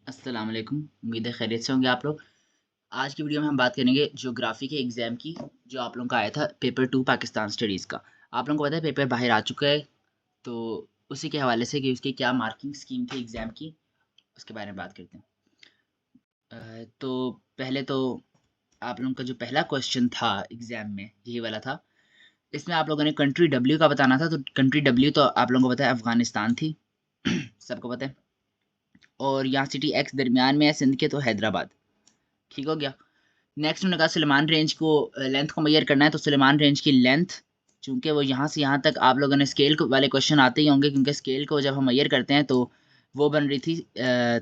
अस्सलाम वालेकुम। उम्मीद है खैरियत से होंगे आप लोग। आज की वीडियो में हम बात करेंगे ज्योग्राफी के एग्ज़ाम की, जो आप लोगों का आया था पेपर 2 पाकिस्तान स्टडीज़ का। आप लोगों को पता है पेपर बाहर आ चुका है, तो उसी के हवाले से कि उसकी क्या मार्किंग स्कीम थी एग्ज़ाम की, उसके बारे में बात करते हैं। तो पहले तो आप लोगों का जो पहला क्वेश्चन था एग्ज़ाम में, यही वाला था। इसमें आप लोगों ने कंट्री डब्ल्यू का बताना था, तो कंट्री डब्ल्यू तो आप लोगों को पता है अफ़गानिस्तान थी, सबको पता है। और यहाँ सिटी एक्स दरमियान में है सिंध के, तो हैदराबाद। ठीक हो गया। नेक्स्ट उन्होंने कहा सुलेमान रेंज को लेंथ को मेजर करना है, तो सुलेमान रेंज की लेंथ, चूंकि वो यहाँ से यहाँ तक आप लोगों ने स्केल वाले क्वेश्चन आते ही होंगे, क्योंकि स्केल को जब हम मेजर करते हैं तो वो बन रही थी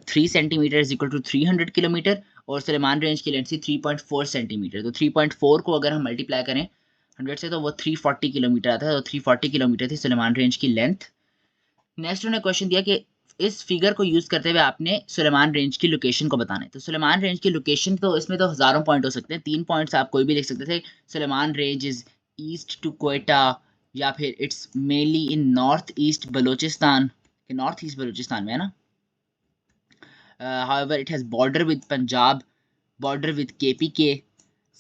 3 centimetre is equal to 300 kilometre, और सुलेमान रेंज की लेंथ थी 3.4 सेंटीमीटर। तो 3.4 को अगर हम मल्टीप्लाई करें 100 से, तो वो 340 किलोमीटर आता है। तो 340 किलोमीटर थी सुलेमान रेंज की लेंथ। नेक्स्ट उन्होंने क्वेश्चन दिया कि इस फिगर को यूज करते हुए आपने सुलेमान रेंज की लोकेशन को बताना है। तो सुलेमान रेंज की लोकेशन, तो इसमें तो हजारों पॉइंट हो सकते हैं, 3 पॉइंट्स आप कोई भी लिख सकते थे। Sulaiman Range is east to Quetta, या फिर it's mainly in north east Balochistan, north east Balochistan में है ना। However it has border with Punjab, border with KPK,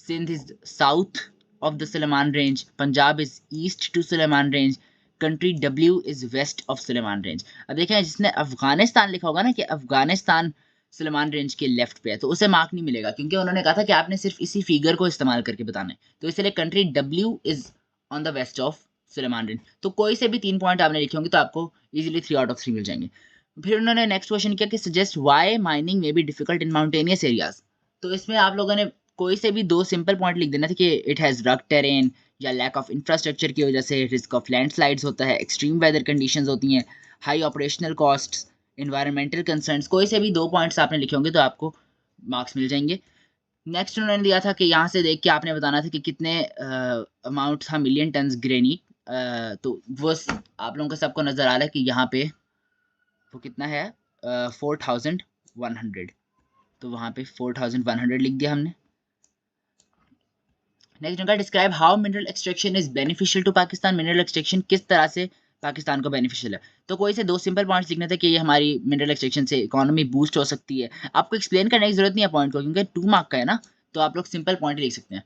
Sindh is south of the Sulaiman Range, Punjab is east to Sulaiman Range, country W is west of Sulaiman Range. अब देखें, जिसने अफगानिस्तान लिखा होगा ना कि अफगानिस्तान सुलेमान रेंज के लेफ्ट पे है, तो उसे मार्क नहीं मिलेगा, क्योंकि उन्होंने कहा था कि आपने सिर्फ इसी फिगर को इस्तेमाल करके बताना है। तो इसलिए country W is on the west of Sulaiman Range. तो कोई से भी 3 पॉइंट आपने लिखे होंगे तो आपको इजीली 3 आउट ऑफ 3 मिल जाएंगे। फिर उन्होंने नेक्स्ट क्वेश्चन किया कि सजेस्ट व्हाई माइनिंग में be difficult in mountainous areas. तो इसमें आप लोगों ने कोई से भी 2 सिंपल पॉइंट लिख देना था कि इट हैज़ रग टेरेन, या लैक ऑफ इंफ्रास्ट्रक्चर की वजह से रिस्क ऑफ लैंडस्लाइड्स होता है, एक्सट्रीम वेदर कंडीशंस होती हैं, high operational costs, environmental concerns. कोई से भी 2 पॉइंट्स आपने लिखे होंगे तो आपको मार्क्स मिल जाएंगे। नेक्स्ट उन्होंने दिया था कि यहाँ से देख के आपने बताना था कि कितने अमाउंट था मिलियन टन्स ग्रेनाइट। तो वो आप लोगों को सबको नज़र आ रहा है कि यहाँ पे वो कितना है, 4100। तो वहाँ पे 4100 लिख दिया हमने। नेक्स्ट उनका describe how mineral extraction is beneficial to Pakistan. Mineral extraction किस तरह से पाकिस्तान को बेनिफिशियल है। तो कोई से 2 सिंपल पॉइंट्स लिखने थे कि ये हमारी मिनरल एक्सट्रैक्शन से इकोनॉमी बूस्ट हो सकती है। आपको एक्सप्लेन करने की जरूरत नहीं है पॉइंट को, क्योंकि 2 मार्क का है ना, तो आप लोग सिंपल पॉइंट लिख सकते हैं।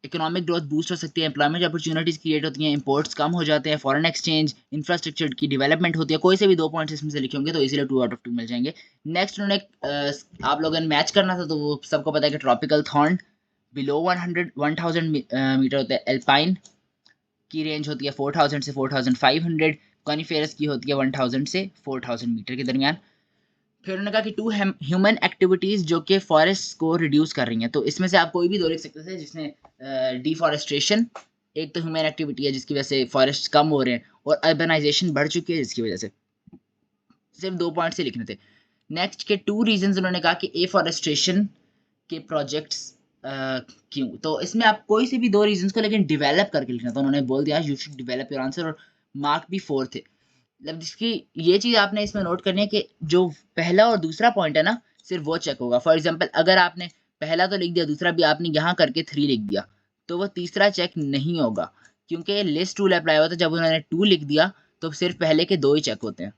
इकोनॉमिक ग्रोथ बूस्ट हो सकती है, एम्प्लॉयमेंट अपॉर्चुनिटीज क्रिएट होती हैं, इंपोर्ट्स कम हो जाते हैं, फॉरेन एक्सचेंज, इंफ्रास्ट्रक्चर की डेवलपमेंट होती है। कोई से भी 2 पॉइंट्स इसमें से लिखे होंगे तो इसीलिए 2 आउट ऑफ 2 मिल जाएंगे। नेक्स्ट उन्होंने आप लोगों ने मैच करना था, तो वो सबको पता है कि ट्रॉपिकल थॉर्न बिलो 1000 मीटर होता है, एल्पाइन की रेंज होती है 4000 से 4500, कॉनिफेरस की होती है 1000 से 4000 मीटर के दरमियान। फिर उन्होंने कहा कि 2 ह्यूमन एक्टिविटीज जो कि फॉरेस्ट को रिड्यूस कर रही हैं। तो इसमें से आप कोई भी 2 लिख सकते थे, जिसमें डिफॉरेस्ट्रेशन एक तो ह्यूमन एक्टिविटी है जिसकी वजह से फॉरेस्ट कम हो रहे हैं, और अर्बनाइजेशन बढ़ चुकी है जिसकी वजह से। सिर्फ 2 पॉइंट से लिखने थे। नेक्स्ट के 2 रीजंस उन्होंने कहा कि एफॉरेस्ट्रेशन के प्रोजेक्ट्स क्यों। तो इसमें आप कोई से भी 2 रीजंस को लेकिन डेवलप करके लिखना। तो उन्होंने बोल दिया you should develop your answer, और मार्क भी 4 थे। मतलब जिसकी ये चीज़ आपने इसमें नोट करनी है कि जो पहला और दूसरा पॉइंट है ना, सिर्फ वो चेक होगा। फॉर एग्जांपल अगर आपने पहला तो लिख दिया, दूसरा भी आपने यहाँ करके 3 लिख दिया, तो वो तीसरा चेक नहीं होगा, क्योंकि लिस्ट रूल अप्लाई होता है। जब उन्होंने 2 लिख दिया तो सिर्फ पहले के 2 ही चेक होते हैं।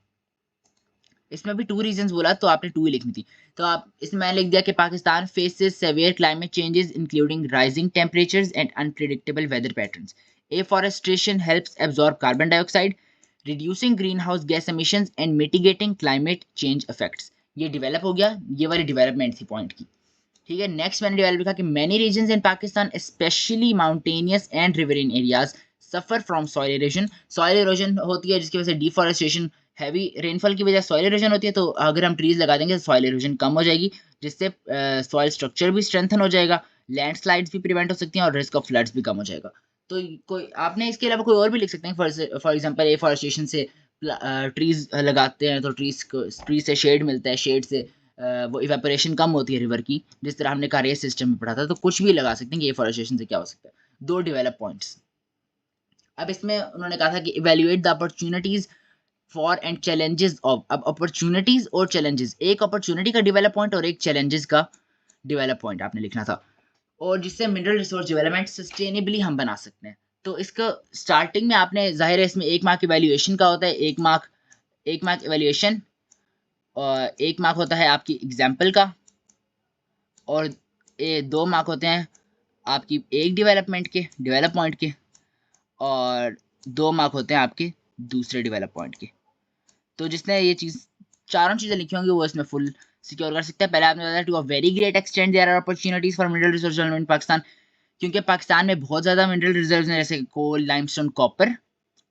इसमें भी 2 रीजंस बोला, तो आपने 2 ही लिखनी थी। तो आप इसमें मैंने लिख दिया कि Pakistan faces severe climate changes including rising temperatures and unpredictable weather patterns. Afforestation helps absorb carbon dioxide, reducing green house gas emissions and mitigating climate change effects. ये डेवलप हो गया, ये वाली डेवलपमेंट थी पॉइंट की। ठीक है। नेक्स्ट मैंने डेवलप लिखा कि many reasons in Pakistan especially mountainous and riverine areas suffer from soil erosion. Soil erosion होती है जिसकी वजह से डिफॉरेस्टेशन, हैवी रेनफॉल की वजह से सॉइल इरोजन होती है। तो अगर हम ट्रीज लगा देंगे तो सॉइल इरोजन कम हो जाएगी, जिससे सॉइल स्ट्रक्चर भी स्ट्रेंथन हो जाएगा, लैंडस्लाइड्स भी प्रिवेंट हो सकती हैं, और रिस्क ऑफ फ्लड्स भी कम हो जाएगा। तो कोई आपने इसके अलावा कोई और भी लिख सकते हैं। फॉर एग्जांपल एफॉरेस्टेशन से ट्रीज लगाते हैं तो ट्रीज से शेड मिलता है, शेड से वो इवेपोरेशन कम होती है रिवर की, जिस तरह हमने कार्य सिस्टम में पढ़ा था। तो कुछ भी लगा सकते हैं कि एफॉरेस्टेशन से क्या हो सकता है। 2 डेवलप पॉइंट्स। अब इसमें उन्होंने कहा था कि evaluate the opportunities for and challenges of. अब अपॉर्चुनिटीज और चैलेंजेस, एक अपॉर्चुनिटी का डेवलप पॉइंट और एक चैलेंजेस का डेवलप पॉइंट आपने लिखना था, और जिससे मिनरल रिसोर्स डेवलपमेंट सस्टेनेबली हम बना सकते हैं। तो इसका स्टार्टिंग में आपने, जाहिर है इसमें 1 मार्क इवेल्युएशन का होता है, 1 मार्क इवेल्युएशन और 1 मार्क होता है आपकी एग्जाम्पल का, और 2 मार्क होते हैं आपकी एक डेवलप पॉइंट के, और 2 मार्क होते हैं आपके दूसरे डेवलप पॉइंट के। तो जिसने ये चीज़ चारों चीज़ें लिखी होंगी वो इसमें फुल सिक्योर कर सकता है। पहले आपने बताया to a very great extent there are opportunities for mineral resource development Pakistan, क्योंकि पाकिस्तान में बहुत ज़्यादा मिनरल रिजर्व्स हैं, जैसे कोल, लाइमस्टोन, कॉपर,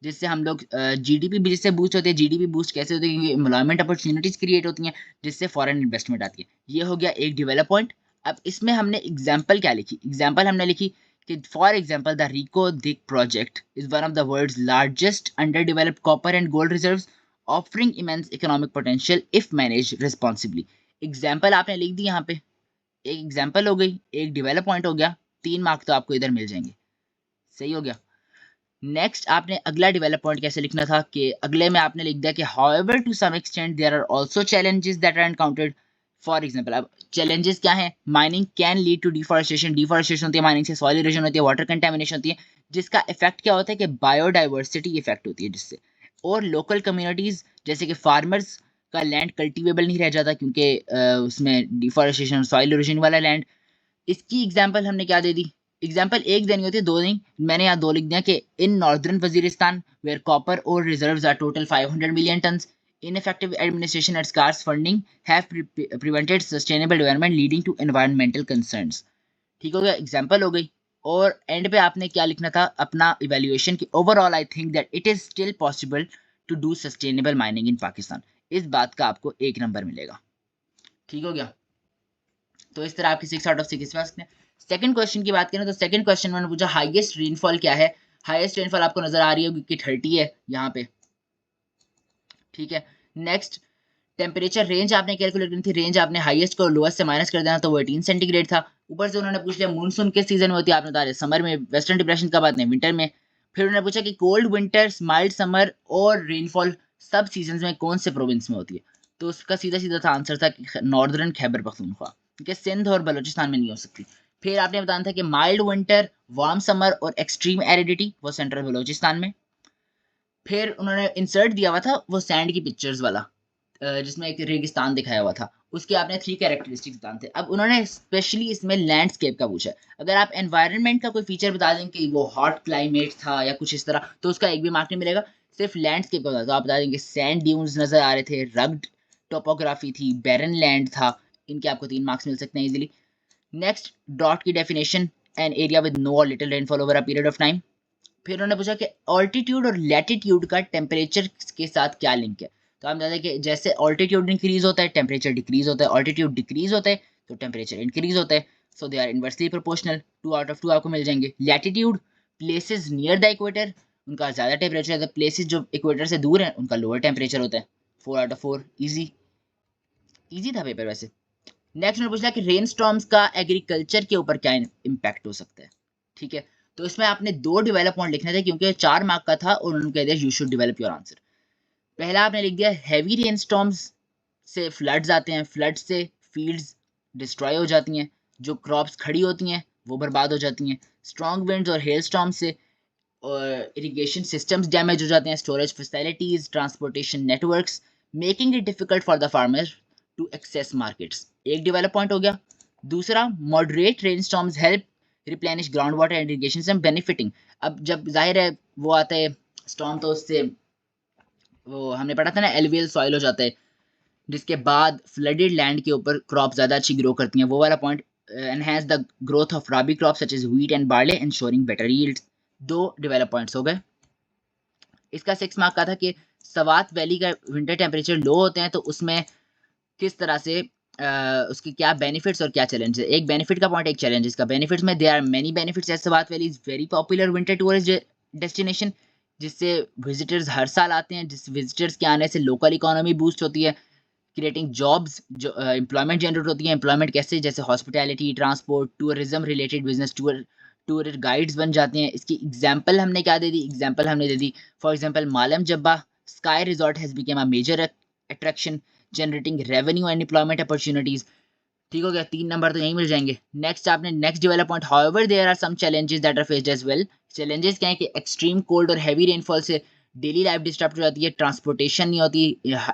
जिससे हम लोग जीडीपी भी जिससे बूस्ट होते हैं। जीडीपी बूस्ट कैसे होती है? क्योंकि एम्प्लॉयमेंट अपॉर्चुनिटीज क्रिएट होती हैं, जिससे फॉरेन इन्वेस्टमेंट आती है। ये हो गया एक डेवलप पॉइंट। अब इसमें हमने एग्जाम्पल क्या लिखी? एग्जाम्पल हमने लिखी कि for example the Reko Diq project is one of the world's largest under developed copper and gold reserves offering immense economic potential if manage responsibly. Example आपने लिख दी यहाँ पे, एक एग्जाम्पल हो गई, एक डेवलप पॉइंट हो गया, 3 मार्क तो आपको इधर मिल जाएंगे। सही हो गया। नेक्स्ट आपने अगला डेवलप पॉइंट कैसे लिखना था कि अगले में आपने लिख दिया कि however to some extent there are also challenges that are encountered. For example, अब चैलेंजेस क्या हैं? Mining can lead to deforestation होती है माइनिंग से, सॉइल इरोजन होती है, वाटर कंटेमिनेशन होती है, जिसका इफेक्ट क्या होता है कि बायोडाइवर्सिटी इफेक्ट होती है जिससे, और लोकल कम्युनिटीज जैसे कि फार्मर्स का लैंड कल्टिवेबल नहीं रह जाता क्योंकि उसमें डिफॉरेस्टेशन, सॉइल इरोजन वाला लैंड। इसकी एग्जाम्पल हमने क्या दे दी? एग्जाम्पल एक देनी होती है, दो नहीं, मैंने यहाँ 2 लिख दिया कि in northern Waziristan where copper ore reserves are total 500 million tons, ineffective administration and scarce funding have prevented sustainable development leading to environmental concerns. ठीक हो गया, एग्जाम्पल हो गई। और एंड पे आपने क्या लिखना था? अपना इवेल्युएशन की overall I think that it is still possible to do sustainable mining in Pakistan. इस बात का आपको 1 नंबर मिलेगा। ठीक हो गया। तो इस तरह आपके 6 आउट ऑफ 6 इस बात। सेकंड क्वेश्चन की बात करें तो सेकंड क्वेश्चन मैंने पूछा हाईएस्ट रेनफॉल क्या है। हाईएस्ट रेनफॉल आपको नजर आ रही होगी कि 30 है यहाँ पे। ठीक है। नेक्स्ट टेम्परेचर रेंज आपने कैलकुलेट करनी थी, रेंज आपने हाईएस्ट को लोएस्ट से माइनस कर देना, तो वो 18 सेंटीग्रेड था। ऊपर से उन्होंने पूछ लिया मूनसून किस सीजन में होती है, आपने बता रहे समर में, वेस्टर्न डिप्रेशन का बात नहीं, विंटर में। फिर उन्होंने पूछा कि कोल्ड विंटर्स, माइल्ड समर और रेनफॉल सब सीजन में कौन से प्रोविंस में होती है, तो उसका सीधा सीधा था आंसर था कि नॉर्दर्न खैबर पख्तूनख्वा, क्योंकि सिंध और बलोचिस्तान में नहीं हो सकती। फिर आपने बताना था कि माइल्ड विंटर, वार्म समर और एक्सट्रीम एरिडिटी वो सेंट्रल बलोचिस्तान में। फिर उन्होंने इंसर्ट दिया हुआ था वो सैंड की पिक्चर्स वाला, जिसमें एक रेगिस्तान दिखाया हुआ था, उसके आपने 3 कैरेक्टरिस्टिक्स बताने थे। अब उन्होंने स्पेशली इसमें लैंडस्केप का पूछा। अगर आप एनवायरनमेंट का कोई फीचर बता दें कि वो हॉट क्लाइमेट था या कुछ इस तरह, तो उसका एक भी मार्क नहीं मिलेगा। सिर्फ लैंडस्केप का बता तो आप बता देंगे सैंड ड्यून्स नजर आ रहे थे, रग्ड टोपोग्राफी थी, बैरन लैंड था, इनके आपको 3 मार्क्स मिल सकते हैं इजीली। नेक्स्ट ड्रॉट की definition, an area with no or little rainfall over a period of time. फिर उन्होंने पूछा कि ऑल्टीट्यूड और लैटिट्यूड का टेम्परेचर के साथ क्या लिंक है। तो हम बताते हैं कि जैसे ऑल्टीट्यूड इंक्रीज होता है टेम्परेचर डिक्रीज होता है, ऑल्टीट्यूड डिक्रीज होता है तो टेम्परेचर इंक्रीज होता है। So they are inversely proportional. 2 out of 2 आपको मिल जाएंगे। Latitude, places near the equator उनका ज़्यादा टेम्परेचर होता है, प्लेसेस जो इक्वेटर से दूर है उनका लोअर टेम्परेचर होता है। 4 आउट ऑफ 4 इजी, इजी था पेपर वैसे। नेक्स्ट उन्होंने पूछा कि रेन स्टॉर्म्स का एग्रीकल्चर के ऊपर क्या इम्पैक्ट हो सकता है। ठीक है, तो इसमें आपने 2 डेवलप पॉइंट लिखने थे क्योंकि 4 मार्क का था, और उन्होंने कह दिया you should develop your answer. पहला आपने लिख दिया हैवी रेन स्टॉर्म्स से फ्लड्स आते हैं, फ्लड से फील्ड्स डिस्ट्रॉय हो जाती हैं, जो क्रॉप्स खड़ी होती हैं वो बर्बाद हो जाती हैं। स्ट्रॉन्ग विंड्स और हेल स्टॉर्म से इरिगेशन सिस्टम्स डैमेज हो जाते हैं, storage facilities, transportation networks, making it difficult for the farmer to access markets. एक डेवलप पॉइंट हो गया। दूसरा, moderate rain storms help replenish ground water and irrigation system benefiting. अब जब जाहिर है वो आता है स्टॉर्म, तो उससे वो हमने पढ़ा था ना एलुवियल सॉइल हो जाता है, जिसके बाद फ्लडेड लैंड के ऊपर क्रॉप ज़्यादा अच्छी ग्रो करती हैं, वो वाला point. Enhance the growth of rabi crop such as wheat and barley ensuring better yields. 2 develop points हो गए। इसका 6 मार्क का था कि सवात वैली का विंटर टेम्परेचर लो होते हैं तो उसमें किस तरह से उसके क्या बेनिफिट्स और क्या चैलेंज है। एक बेनिफिट का पॉइंट, एक चैलेंजेस का। बेनिफिट्स में there are many benefits as Swat valley is very popular winter tourist destination, जिससे विजिटर्स हर साल आते हैं, जिस विजिटर्स के आने से लोकल इकोनॉमी बूस्ट होती है, क्रिएटिंग जॉब्स, जो एम्प्लॉयमेंट जनरेट होती है। एम्प्लॉयमेंट कैसे? जैसे hospitality, transport, tourism related business, tour guides बन जाते हैं। इसकी एग्जाम्पल हमने क्या दे दी? एग्जाम्पल हमने दे दी for example Malam Jabba ski resort has become a major attraction generating revenue and employment opportunities. ठीक हो गया, 3 नंबर तो यहीं मिल जाएंगे। नेक्स्ट आपने next develop point, however there are some challenges that are faced as well. Challenges क्या है कि एक्सट्रीम कोल्ड और हैवी रेनफॉल से डेली लाइफ डिस्टर्ब हो जाती है, ट्रांसपोर्टेशन नहीं होती,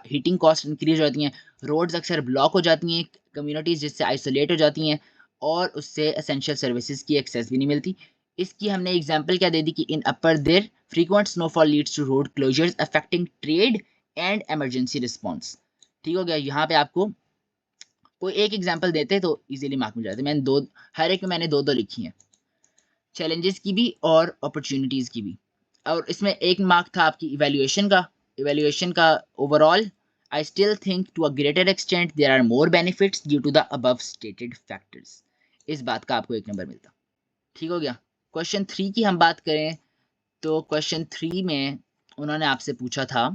हीटिंग कॉस्ट इंक्रीज हो जाती हैं, रोड्स अक्सर ब्लॉक हो जाती हैं, कम्युनिटीज़ जिससे आइसोलेट हो जाती हैं और उससे एसेंशियल सर्विसेज की एक्सेस भी नहीं मिलती। इसकी हमने एग्जांपल क्या दे दी कि in upper Dir frequent snowfall leads to road closures affecting trade and emergency response. ठीक हो गया। यहाँ पे आपको कोई एक एग्जांपल देते तो इजीली मार्क मिल जाते। मैंने दो, हर एक में मैंने दो दो लिखी हैं, चैलेंजेस की भी और अपॉर्चुनिटीज़ की भी। और इसमें एक मार्क था आपकी इवैल्यूएशन का overall. I still think to a greater extent there are more benefits due to the above stated factors. इस बात का आपको एक नंबर मिलता। ठीक हो गया। क्वेश्चन 3 की हम बात करें तो क्वेश्चन 3 में उन्होंने आपसे पूछा था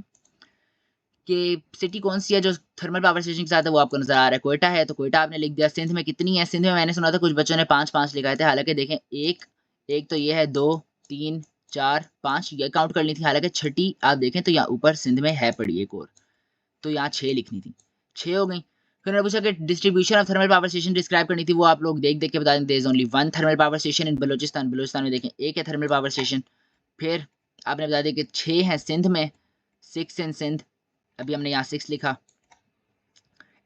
कि सिटी कौन सी है जो थर्मल पावर स्टेशन के साथ है, वो आपको नजर आ रहा है कोयटा है, तो कोयटा आपने लिख दिया। सिंध में कितनी है? सिंध में मैंने सुना था कुछ बच्चों ने 5-5 लिखाए थे, हालांकि देखें एक तो ये है, 2 3 4 5 ये काउंट कर ली थी, हालांकि छठी आप देखें तो यहाँ ऊपर सिंध में है पड़ी एक और, तो यहाँ 6 लिखनी थी, 6 हो गई। फिर उन्होंने पूछा कि distribution of thermal power station describe करनी थी, वो आप लोग देख देख के बता दें। There is only one thermal power station in Balochistan में देखें एक है थर्मल पावर स्टेशन। फिर आपने बता दिया कि 6 हैं सिंध में, 6 इन सिंध, अभी हमने यहाँ 6 लिखा।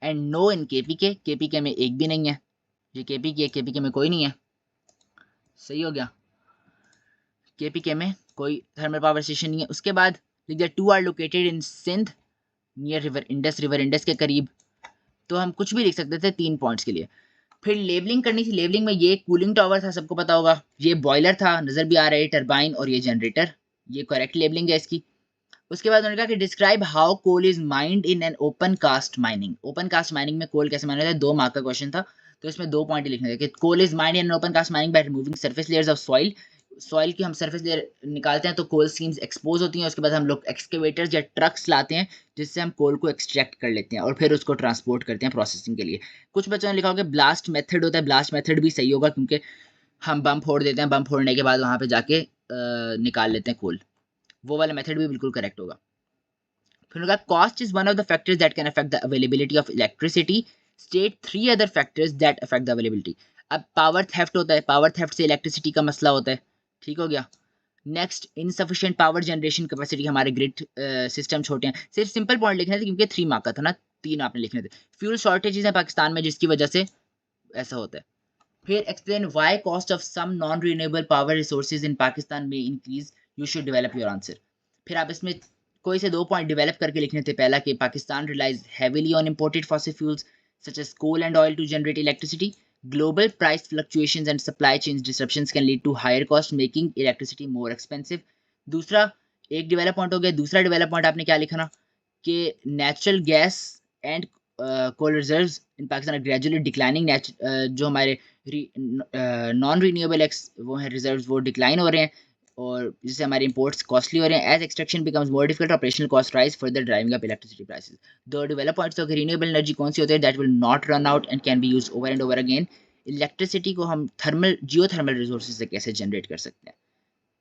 एंड नो इन केपीके में एक भी नहीं है, ये केपीके में कोई नहीं है। सही हो गया, केपीके में कोई थर्मल पावर स्टेशन नहीं है। उसके बाद लिख दिया 2 are located in Sindh near river Indus के करीब, तो हम कुछ भी लिख सकते थे 3 पॉइंट्स के लिए। फिर लेबलिंग करनी थी, लेबलिंग में ये कूलिंग टावर था, सबको पता होगा, ये बॉयलर था, नजर भी आ रहा है टरबाइन, और ये जनरेटर, ये करेक्ट लेबलिंग है इसकी। उसके बाद उन्होंने कहा कि describe how coal is mined in an open cast mining. Open cast mining में कोल कैसे माइंड होता है, 2 मार्क का क्वेश्चन था, तो इसमें 2 पॉइंट लिखने थे कि coal is mined in open cast mining by removing surface layers of soil. Soil की हम सरफेस लेयर निकालते हैं तो कोल सीम्स एक्सपोज होती हैं, उसके बाद हम लोग एक्सकेवेटर्स या ट्रक्स लाते हैं जिससे हम कोल को एक्सट्रैक्ट कर लेते हैं और फिर उसको ट्रांसपोर्ट करते हैं प्रोसेसिंग के लिए। कुछ बच्चों ने लिखा होगा ब्लास्ट मेथड होता है, ब्लास्ट मेथड भी सही होगा क्योंकि हम बम फोड़ देते हैं, बम फोड़ने के बाद वहाँ पे जाके निकाल लेते हैं कोल, वो वाला मेथड भी बिल्कुल करेक्ट होगा। फिर उन्होंने कहा cost is one of the factors that can affect the availability of electricity, state 3 other factors that affect the availability. अब पावर थेफ्ट होता है, पावर थेफ्ट से इलेक्ट्रिसिटी का मसला होता है। ठीक हो गया। Next insufficient power generation capacity, हमारे ग्रिड सिस्टम छोटे हैं। सिर्फ सिंपल पॉइंट लिखने थे क्योंकि 3 मार्क का था ना, 3 आपने लिखने थे। फ्यूल शॉर्टेजेस है पाकिस्तान में जिसकी वजह से ऐसा होता है। फिर explain why cost of some non renewable power resources in Pakistan में increase, you should develop your answer. फिर आप इसमें कोई से 2 पॉइंट डेवलप करके लिखने थे। पहला कि Pakistan relies heavily on imported fossil fuels such as coal and oil to generate electricity, global price fluctuations and supply chain disruptions can lead to higher cost making electricity more expensive. दूसरा एक develop point हो गया। दूसरा develop point आपने क्या लिखा ना कि natural gas and coal reserves in Pakistan are gradually declining. जो हमारे नॉन रीन्यूएबल वो हैं रिजर्व्स, वो डिक्लाइन हो रहे हैं और जिससे हमारे इंपोर्ट्स कॉस्टली हो रहे हैं। As extraction becomes more difficult, operational cost rise further driving up electricity prices. दो डेवलप पॉइंट्स, तो रीन्यूएबल एनर्जी कौन सी होती है, that will not run out and can be used over and over again. Electricity को हम thermal geothermal resources से कैसे जनरेट कर सकते हैं,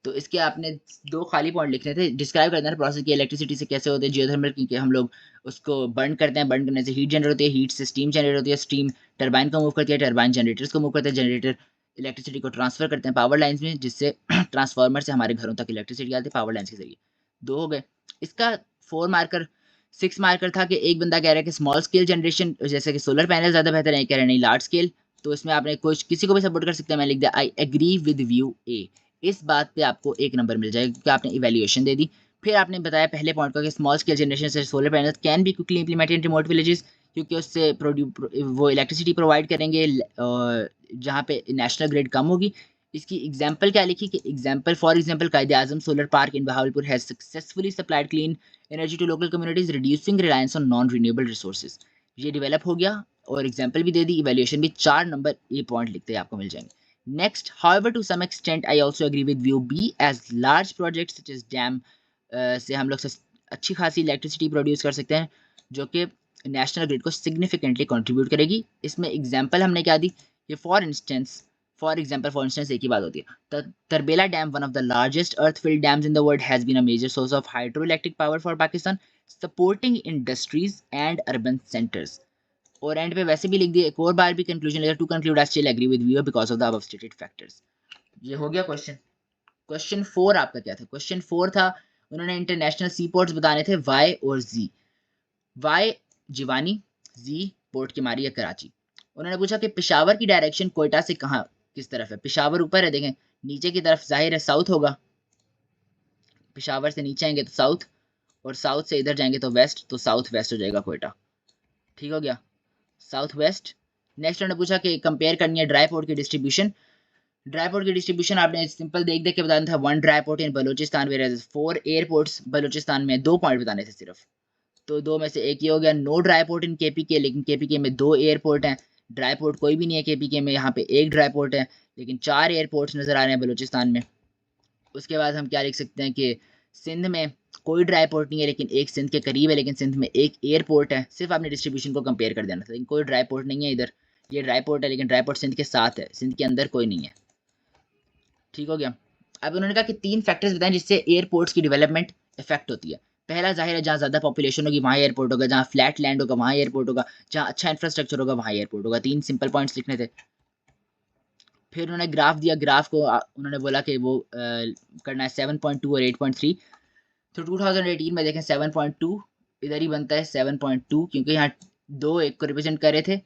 तो इसके आपने 2 खाली पॉइंट लिखने थे। डिस्क्राइब करना है प्रोसेस की इलेक्ट्रिसिटी से कैसे होते हैं जियोथर्मल, क्योंकि हम लोग उसको बर्न करते हैं, बर्न करने से हीट जनरेट होती है, हीट से स्टीम जनरेट होती है, स्टीम टरबाइन को मूव करती है, टरबाइन जनरेटर्स को मूव करते हैं, जनरेटर इलेक्ट्रिसिटी को ट्रांसफर करते हैं पावर लाइन्स में, जिससे ट्रांसफार्मर से हमारे घरों तक इलेक्ट्रिसिटी आती है पावर लाइन्स के जरिए। 2 हो गए। इसका 4 मार्कर 6 मार्कर था कि एक बंदा कह रहा है कि स्मॉल स्केल जनरेशन जैसे कि सोलर पैनल ज़्यादा बेहतर है, कह रहे हैं नहीं लार्ज स्केल, तो इसमें आपने कुछ किसी को भी सपोर्ट कर सकते हैं। मैं लिख दिया I agree with view A. इस बात पे आपको 1 नंबर मिल जाएगा क्योंकि आपने इवैल्यूएशन दे दी। फिर आपने बताया पहले पॉइंट का कि स्मॉल स्केल जनरेशन से solar panel can be quickly implemented in remote villages, क्योंकि उससे वो इलेक्ट्रिसिटी प्रोवाइड करेंगे जहाँ पे नेशनल ग्रिड कम होगी। इसकी एग्जांपल क्या लिखी कि example for example Quaid-e-Azam solar park in Bahawalpur has successfully supplied clean energy to local communities reducing reliance on non renewable resources. ये डेवलप हो गया और एग्जांपल भी दे दी, इवैल्यूएशन भी। 4 नंबर ये पॉइंट लिखते हैं आपको मिल जाएंगे। Next, however, to some extent, I also agree with view B as large projects such as dam से हम लोग अच्छी खासी इलेक्ट्रिसिटी प्रोड्यूस कर सकते हैं जो कि नेशनल ग्रिड को सिग्निफिकेंटली कंट्रीब्यूट करेगी। इसमें एग्जांपल हमने क्या दी, ये फॉर इंस्टेंस एक ही बात होती है। Tarbela dam, one of the largest earth filled dams in the world, has been a major source of hydro electric power for Pakistan, supporting industries and urban centres. और एंड पे वैसे भी लिख दिया एक और बार भी कंक्लूजन लेकर, to conclude I still agree with view because of the above stated factors. ये हो गया क्वेश्चन। क्वेश्चन 4 आपका क्या था? क्वेश्चन 4 था उन्होंने इंटरनेशनल सी पोर्ट्स बताने थे वाई और जी। वाई जिवानी, जी पोर्ट की मारी या कराची। उन्होंने पूछा कि पेशावर की डायरेक्शन कोयटा से कहाँ किस तरफ है। पेशावर ऊपर है, देखें नीचे की तरफ, जाहिर है साउथ होगा। पेशावर से नीचे आएंगे तो साउथ, और साउथ से इधर जाएंगे तो वेस्ट, तो साउथ वेस्ट हो जाएगा कोयटा। ठीक हो गया, साउथ वेस्ट। नेक्स्ट उन्होंने पूछा कि कंपेयर करनी है ड्राई पोर्ट की डिस्ट्रीब्यूशन। ड्राई पोर्ट की डिस्ट्रीब्यूशन आपने सिंपल देख देख के बताना था। 1 dry port in Balochistan where 4 airports Balochistan में। 2 पॉइंट बताने थे सिर्फ, तो 2 में से एक ये हो गया। No dry port in KPK, लेकिन केपीके में 2 एयरपोर्ट हैं। ड्राई पोर्ट कोई भी नहीं है केपीके में, यहाँ पे 1 ड्राई पोर्ट है, लेकिन 4 एयरपोर्ट्स नजर आ रहे हैं बलूचिस्तान में। उसके बाद हम क्या लिख सकते हैं कि सिंध में कोई ड्राई पोर्ट नहीं है, लेकिन एक सिंध के करीब है, लेकिन सिंध में एक एयरपोर्ट है। सिर्फ आपने डिस्ट्रीब्यूशन को कंपेयर कर देना था, लेकिन कोई ड्राई पोर्ट नहीं है इधर। ये ड्राई पोर्ट है, लेकिन ड्राई पोर्ट सिंध के साथ है, सिंध के अंदर कोई नहीं है। ठीक हो गया। अब उन्होंने कहा कि 3 फैक्टर्स बताएं जिससे एयरपोर्ट्स की डेवलपमेंट इफेक्ट होती है। पहला, जाहिर है जहाँ ज़्यादा पॉपुलेशन होगी वहाँ एयरपोर्ट होगा, जहाँ फ्लैट लैंड होगा वहाँ एयरपोर्ट होगा, जहाँ अच्छा इंफ्रास्ट्रक्चर होगा वहाँ एयरपोर्ट होगा। 3 सिंपल पॉइंट्स लिखने थे। फिर उन्होंने ग्राफ दिया, ग्राफ को उन्होंने बोला कि वो करना है 7.2 और 8.3। तो 2018 में देखें 7.2 इधर ही बनता है 7.2, क्योंकि यहाँ 2 एक को रिप्रेजेंट कर रहे थे,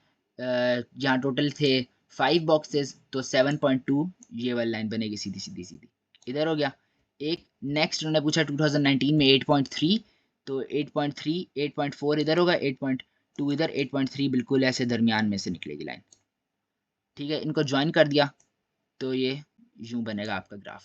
यहाँ टोटल थे 5 बॉक्सेस, तो 7.2 ये वाली लाइन बनेगी सीधी सीधी सीधी, इधर हो गया एक। नेक्स्ट उन्होंने पूछा 2019 में 8.3, तो 8.3 8.4 इधर होगा, 8.2 इधर, 8.3 बिल्कुल ऐसे दरमियान में से निकलेगी लाइन। ठीक है, इनको ज्वाइन कर दिया तो ये यूं बनेगा आपका ग्राफ।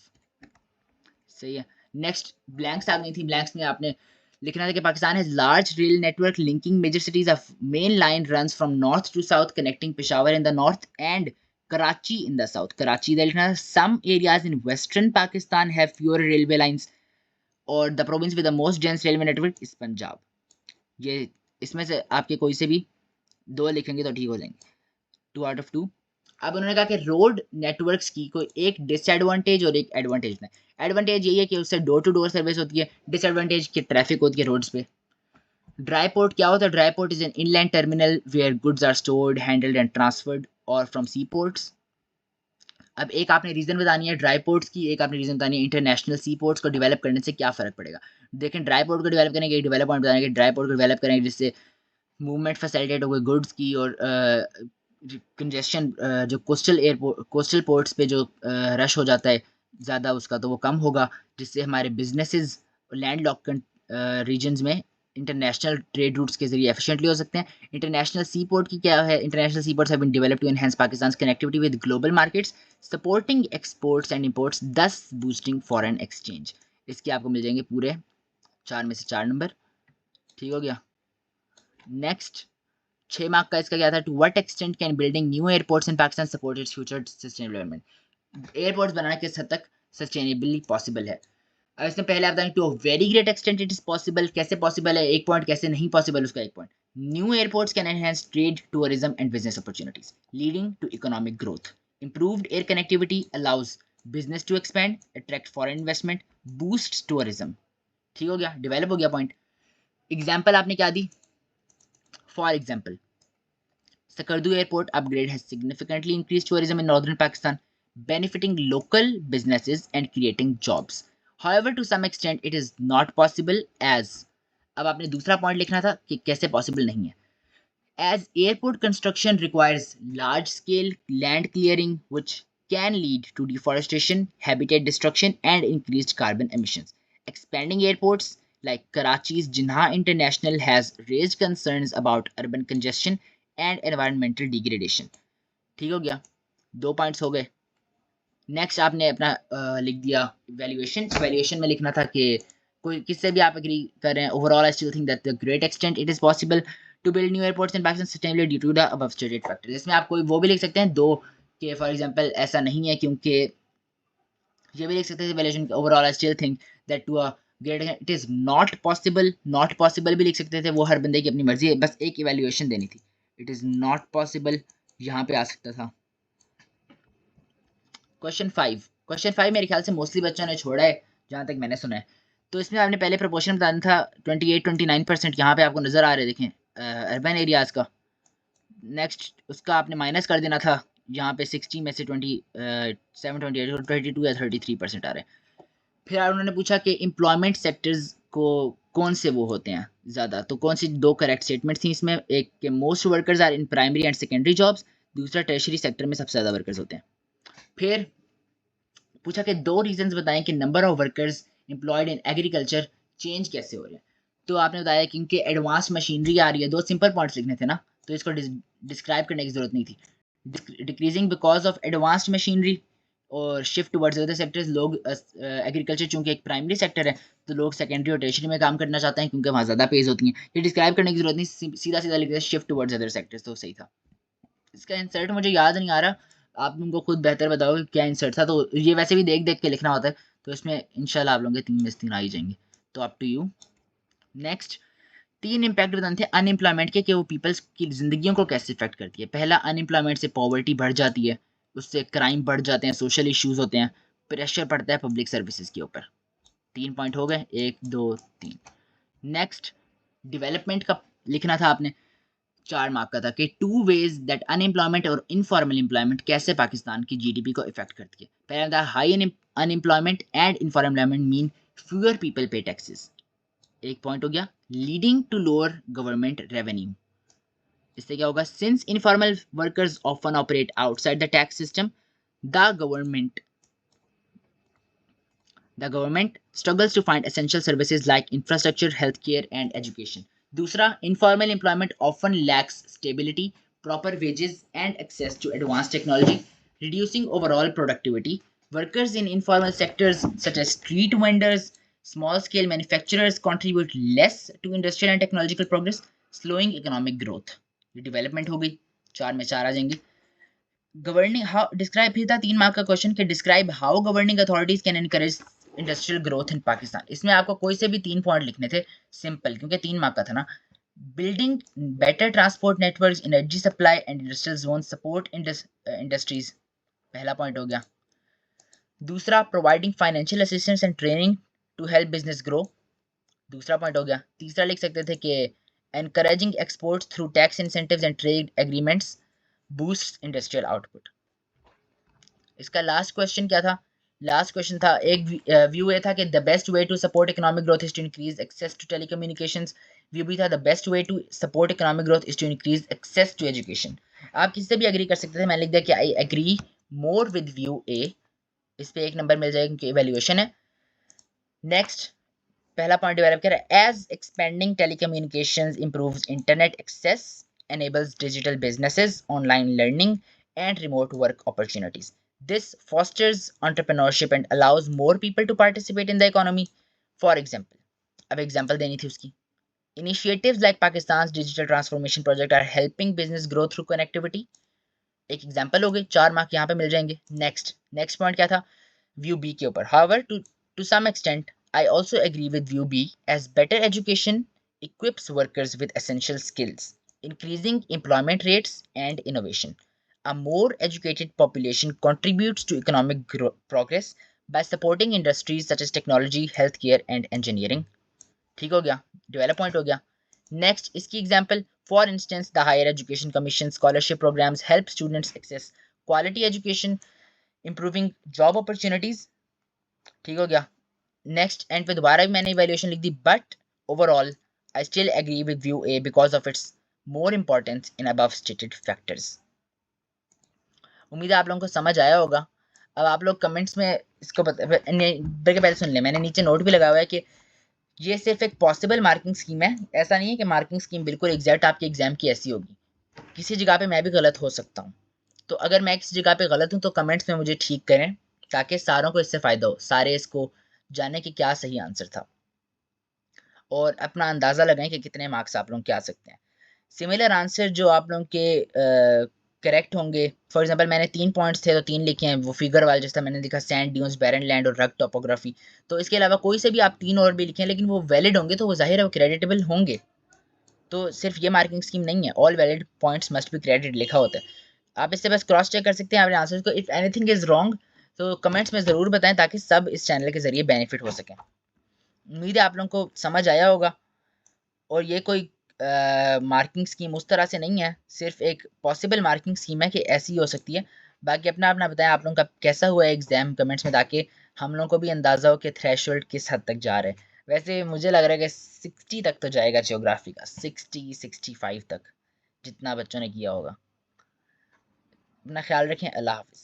सही है। नेक्स्ट ब्लैंक्स आ गई थी, ब्लैंक्स में आपने लिखना था कि Pakistan has large rail network linking major cities of main line runs from north to south connecting Peshawar in the north and Karachi in the south. Karachi इधर लिखना था। Some areas in western Pakistan have fewer railway lines और the province with the most dense railway network is Punjab. ये इसमें से आपके कोई से भी 2 लिखेंगे तो ठीक हो जाएंगे, 2 आउट ऑफ 2। अब उन्होंने कहा कि रोड नेटवर्क्स की कोई एक डिसएडवांटेज और एक एडवांटेज है। एडवांटेज यही है कि उससे डोर टू डोर सर्विस होती है, डिसएडवांटेज कि ट्रैफिक होती है रोड्स पे। ड्राई पोर्ट क्या होता है? Dry port is an inland terminal where goods are stored, handled and transferred और फ्रॉम सी पोर्ट्स। अब एक आपने रीजन बतानी है ड्राई पोर्ट्स की, एक आपने रीजन बतानी है इंटरनेशनल सी पोर्ट्स को डेवलप करने से क्या फर्क पड़ेगा। देखें, ड्राई पोर्ट को डेवलप करेंगे, डेवलप पॉइंट बताएंगे, ड्राई पोर्ट को डेवलप करेंगे जिससे मूवमेंट फैसिलिटेट हो गई गुड्स की, और कंजेशन जो कोस्टल एयरपोर्ट कोस्टल पोर्ट्स पे जो रश हो जाता है ज़्यादा उसका, तो वो कम होगा, जिससे हमारे बिजनेसेस लैंड लॉक रीजन्स में इंटरनेशनल ट्रेड रूट्स के जरिए एफिशिएंटली हो सकते हैं। इंटरनेशनल सी पोर्ट की क्या है? International sea ports have been developed to enhance Pakistan's connectivity with global markets, supporting exports and imports, thus boosting foreign exchange. इसके आपको मिल जाएंगे पूरे 4 में से 4 नंबर। ठीक हो गया। नेक्स्ट 6 मार्क का इसका क्या था? To what extent can building new airports in Pakistan support its future sustainable development. Airports बनाना किस हद तक सस्टेनेबली पॉसिबल है? अब इसमें पहले आप बताएं to a very great extent it is possible. कैसे पॉसिबल है? एक पॉइंट, कैसे नहीं पॉसिबल उसका एक point. New airports can enhance trade, tourism and business opportunities leading to economic growth. Improved air connectivity allows business to expand, attract foreign investment, boost tourism. ठीक हो गया, डेवलप हो गया पॉइंट। एग्जाम्पल आपने क्या दी? For example, Sakardu Airport upgrade has significantly increased tourism in northern Pakistan, benefiting local businesses and creating jobs. However, to some extent, it is not possible as अब आपने दूसरा पॉइंट लिखना था कि कैसे पॉसिबल नहीं है। As airport construction requires large scale land clearing, which can lead to deforestation, habitat destruction, and increased carbon emissions. Expanding airports like Karachi's Jinnah International has raised concerns about urban congestion and environmental degradation. ठीक हो गया, 2 points हो गए। Next आपने अपना लिख दिया valuation. Valuation में लिखना था कि कोई किससे भी आप एग्री कर रहे हैं। Overall I still think that the great extent it is possible to build new airports in Pakistan sustainably due to the above stated factors. इसमें आप कोई वो भी लिख सकते हैं दो कि फॉर एग्जांपल ऐसा नहीं है, क्योंकि ये भी लिख सकते हैं valuation overall I still think that to a great it is not possible. Not possible भी लिख सकते थे, वो हर बंदे की अपनी मर्जी है, बस एक इवैल्यूएशन देनी थी। इट इज नॉट पॉसिबल यहाँ पे आ सकता था। क्वेश्चन 5 मेरे ख्याल से मोस्टली बच्चों ने छोड़ा है जहाँ तक मैंने सुना है। तो इसमें आपने पहले प्रोपोर्शन बताना था 28-29%, यहाँ पे आपको नजर आ रहे देखें अर्बन एरियाज का। नेक्स्ट उसका आपने माइनस कर देना था, यहाँ पे 60 में से 27, 28 और 22 या 33% आ रहे हैं। फिर उन्होंने पूछा कि एम्प्लॉयमेंट सेक्टर्स को कौन से वो होते हैं ज़्यादा, तो कौन सी दो करेक्ट स्टेटमेंट थी इसमें, एक कि most workers are in primary and secondary jobs, दूसरा टर्शरी सेक्टर में सबसे ज़्यादा वर्कर्स होते हैं। फिर पूछा कि दो रीजंस बताएं कि number of workers employed in agriculture change कैसे हो रहे हैं। तो आपने बताया कि क्योंकि एडवांस मशीनरी आ रही है, दो सिंपल पॉइंट्स लिखने थे ना, तो इसको डिस्क्राइब करने की जरूरत नहीं थी। Decreasing because of advanced machinery और शिफ्ट टुवर्ड्स अदर सेक्टर्स। लोग एग्रीकल्चर चूंकि एक प्राइमरी सेक्टर है तो लोग सेकेंडरी और टर्शरी में काम करना चाहते हैं क्योंकि वहाँ ज़्यादा पेज होती हैं। ये डिस्क्राइब करने की जरूरत नहीं, सीधा सीधा लिख दिया शिफ्ट टुवर्ड्स अदर सेक्टर्स, तो सही था। इसका इंसर्ट मुझे याद नहीं आ रहा, आप उनको खुद बेहतर बताओ कि क्या इंसर्ट था, तो ये वैसे भी देख देख के लिखना होता है, तो इसमें इंशाल्लाह आप लोगों के 3 में से 3 आ ही जाएंगे। तो up to you. Next, 3 impact बताने थे अनएम्प्लॉयमेंट के कि वो पीपल्स की ज़िंदगियों को कैसे इफेक्ट करती है। पहला, अनएम्प्लॉयमेंट से पॉवर्टी बढ़ जाती है, उससे क्राइम बढ़ जाते हैं, सोशल इश्यूज होते हैं, प्रेशर पड़ता है पब्लिक सर्विसेज के ऊपर। 3 पॉइंट हो गए, 1 2 3। नेक्स्ट, डेवलपमेंट का लिखना था आपने, 4 मार्क का था कि 2 वेज दैट अनएम्प्लॉयमेंट और इनफॉर्मल एम्प्लॉयमेंट कैसे पाकिस्तान की जीडीपी को इफेक्ट करती है। पहला था high unemployment and informal employment mean fewer people pay taxes, 1 point हो गया। Leading to lower government revenue, इससे क्या होगा, since informal workers often operate outside the tax system, the government The government struggles to find essential services like infrastructure, healthcare, and education. दूसरा, informal employment often lacks stability, proper wages, and access to advanced technology, reducing overall productivity. Workers in informal sectors such as street vendors, small-scale manufacturers contribute less to industrial and technological progress, slowing economic growth. ये development हो गई, 4 में 4 आ जाएंगे। Governing how describe, फिर था 3 mark का question कि describe how governing authorities can encourage industrial growth in Pakistan. इसमें आपको कोई से भी 3 पॉइंट लिखने थे, सिंपल, क्योंकि 3 मार्क का था ना। Building better transport network, energy supply and industrial zone, support industries, पहला पॉइंट हो गया। दूसरा, providing financial assistance and training to help business grow, दूसरा पॉइंट हो गया। तीसरा लिख सकते थे कि encouraging exports through tax incentives and trade agreements boost industrial output. इसका लास्ट क्वेश्चन क्या था, लास्ट क्वेश्चन था, एक व्यू ये था कि the best way to support economic growth is to increase access to telecommunications. View भी था the best way to support economic growth is to increase access to education. आप किसी से भी एग्री कर सकते थे, मैंने लिख दिया कि I agree more with view A, इस पे 1 नंबर मिल जाएगा क्योंकि इवैल्यूएशन है। नेक्स्ट, पहला पॉइंट डेवलप कर रहा है, as expanding telecommunications improves internet access, enables digital businesses, online learning, and remote work opportunities. This fosters entrepreneurship and allows more people to participate in the economy. For example, अब example देनी थी उसकी, initiatives like Pakistan's digital transformation project are helping business grow through connectivity. एक example हो गई, 4 mark यहाँ पे मिल जाएंगे। नेक्स्ट पॉइंट क्या था, व्यू बी के ऊपर, however to some extent I also agree with view B as better education equips workers with essential skills, increasing employment rates and innovation. A more educated population contributes to economic progress by supporting industries such as technology, healthcare, and engineering. ठीक हो गया, develop point हो गया। Next, इसकी example, for instance the higher education commission scholarship programs help students access quality education, improving job opportunities. ठीक हो गया। Next and पे दोबारा भी मैंने इवैल्यूएशन लिख दी, but overall I still agree with view A because of its more importance in above stated factors. उम्मीद है आप लोगों को समझ आया होगा। अब आप लोग कमेंट्स में इसको पहले सुन ले, मैंने नीचे नोट भी लगाया हुआ है कि ये सिर्फ एक पॉसिबल मार्किंग स्कीम है, ऐसा नहीं है कि मार्किंग स्कीम बिल्कुल एग्जैक्ट आपके एग्जाम की ऐसी होगी, किसी जगह पे मैं भी गलत हो सकता हूँ। तो अगर मैं किसी जगह पे गलत हूँ तो कमेंट्स में मुझे ठीक करें ताकि सारों को इससे फ़ायदा हो, सारे इसको जाने कि क्या सही आंसर था और अपना अंदाज़ा लगाएं कि कितने मार्क्स आप लोग के आ सकते हैं। सिमिलर आंसर जो आप लोगों के करेक्ट होंगे, फॉर एग्जांपल मैंने 3 पॉइंट्स थे तो 3 लिखे हैं, वो फिगर वाले जैसा मैंने लिखा सैंड ड्यून्स, बैरन लैंड और रग टोपोग्राफी। तो इसके अलावा कोई से भी आप 3 और भी लिखें लेकिन वो वैलिड होंगे तो वो जाहिर है वो क्रेडिटेबल होंगे। तो सिर्फ ये मार्किंग स्कीम नहीं है, all valid points must be credited लिखा होता है। आप इससे बस क्रॉस चेक कर सकते हैं अपने आंसर को। इफ़ एनीथिंग इज़ रॉन्ग तो कमेंट्स में ज़रूर बताएं ताकि सब इस चैनल के ज़रिए बेनिफिट हो सकें। उम्मीद है आप लोगों को समझ आया होगा। और ये कोई मार्किंग स्कीम उस तरह से नहीं है, सिर्फ एक पॉसिबल मार्किंग स्कीम है कि ऐसी हो सकती है। बाकी अपना अपना बताएं आप लोगों का कैसा हुआ है एग्ज़ाम कमेंट्स में, ताकि हम लोगों को भी अंदाज़ा हो कि थ्रेशोल्ड किस हद तक जा रहे हैं। वैसे मुझे लग रहा है कि 60 तक तो जाएगा ज्योग्राफी का, 60-65 तक, जितना बच्चों ने किया होगा। अपना ख्याल रखें। अल्लाह हाफ़िज़।